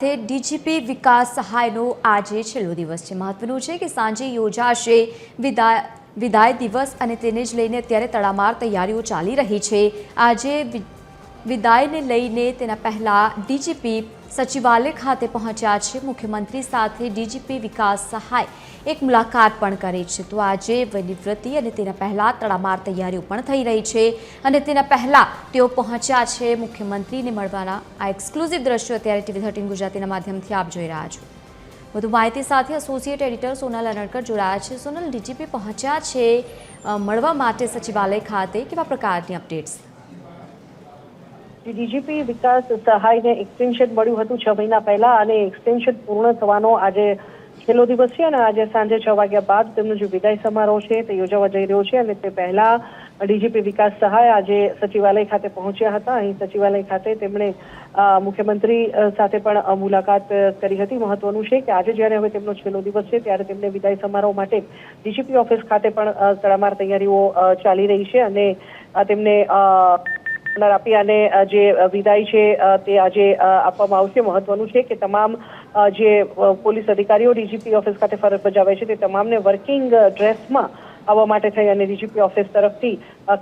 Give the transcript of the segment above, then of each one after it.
DGP વિકાસ સહાયનો આજે છેલ્લો દિવસ છે। મહત્વનું છે કે સાંજે યોજાશે વિદાય દિવસ અને તેને જ લઈને અત્યારે તડામાર તૈયારીઓ ચાલી રહી છે। આજે વિદાયને લઈને તેના પહેલા ડીજીપી સચિવાલય ખાતે પહોંચ્યા છે। મુખ્યમંત્રી સાથે ડીજીપી વિકાસ સહાય એક મુલાકાત પણ કરી છે। તો આજે વનિવૃત્તિ અને તેના પહેલા તડામાર તૈયારીઓ પણ થઈ રહી છે અને તેના પહેલા તેઓ પહોંચ્યા છે મુખ્યમંત્રીને મળવાના આ એક્સક્લુઝિવ દ્રશ્યો અત્યારે TV13 ગુજરાતીના માધ્યમથી આપ જોઈ રહ્યા છો। વધુ માહિતી સાથે એસોસિએટ એડિટર સોનલ અનડકર જોડાયા છે। સોનલ, ડીજીપી પહોંચ્યા છે મળવા માટે સચિવાલય ખાતે, કેવા પ્રકારની અપડેટ્સ? ડીજીપી વિકાસ સહાયને એક્સટેન્શન મળ્યું હતું 6 મહિના પહેલા અને એક્સટેન્શન પૂર્ણ થવાનો આજે છેલ્લો દિવસ છે અને આજે સાંજે 6 વાગ્યા બાદ તેમનો જે વિદાય સમારોહ છે તે યોજાવા જઈ રહ્યો છે અને તે પહેલા ડીજીપી વિકાસ સહાય આજે સચિવાલય ખાતે પહોંચ્યા હતા। અહીં સચિવાલય ખાતે તેમણે મુખ્યમંત્રી સાથે પણ મુલાકાત કરી હતી। મહત્વનું છે કે આજે જ્યારે હવે તેમનો છેલ્લો દિવસ છે ત્યારે તેમને વિદાય સમારોહ માટે ડીજીપી ઓફિસ ખાતે પણ તડામાર તૈયારીઓ ચાલી રહી છે અને તેમને આપી અને જે વિદાય છે તે આજે આપવામાં આવશે। મહત્વનું છે કે તમામ જે પોલીસ અધિકારીઓ ડીજીપી ઓફિસ ખાતે ફરજ બજાવે છે તે તમામને વર્કિંગ ડ્રેસમાં આવવા માટે થઈ અને ડીજીપી ઓફિસ તરફથી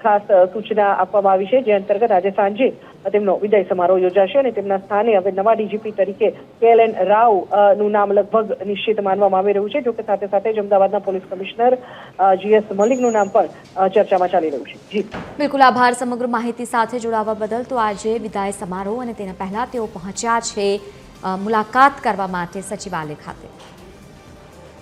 ખાસ સૂચના આપવામાં આવી છે, જે અંતર્ગત આજે સાંજે તેમનો વિદાય સમારોહ યોજાશે અને તેમના સ્થાને હવે નવા ડીજીપી તરીકે KLN રાવ નું નામ લગભગ નિશ્ચિત માનવામાં આવી રહ્યું છે। જોકે સાથે સાથે જ અમદાવાદના પોલીસ કમિશનર GS મલિકનું નામ પણ ચર્ચામાં ચાલી રહ્યું છે। જી બિલકુલ, આભાર સમગ્ર માહિતી સાથે જોડાવા બદલ। તો આજે વિદાય સમારોહ અને તેના પહેલા તેઓ પહોંચ્યા છે મુલાકાત કરવા માટે સચિવાલય ખાતે।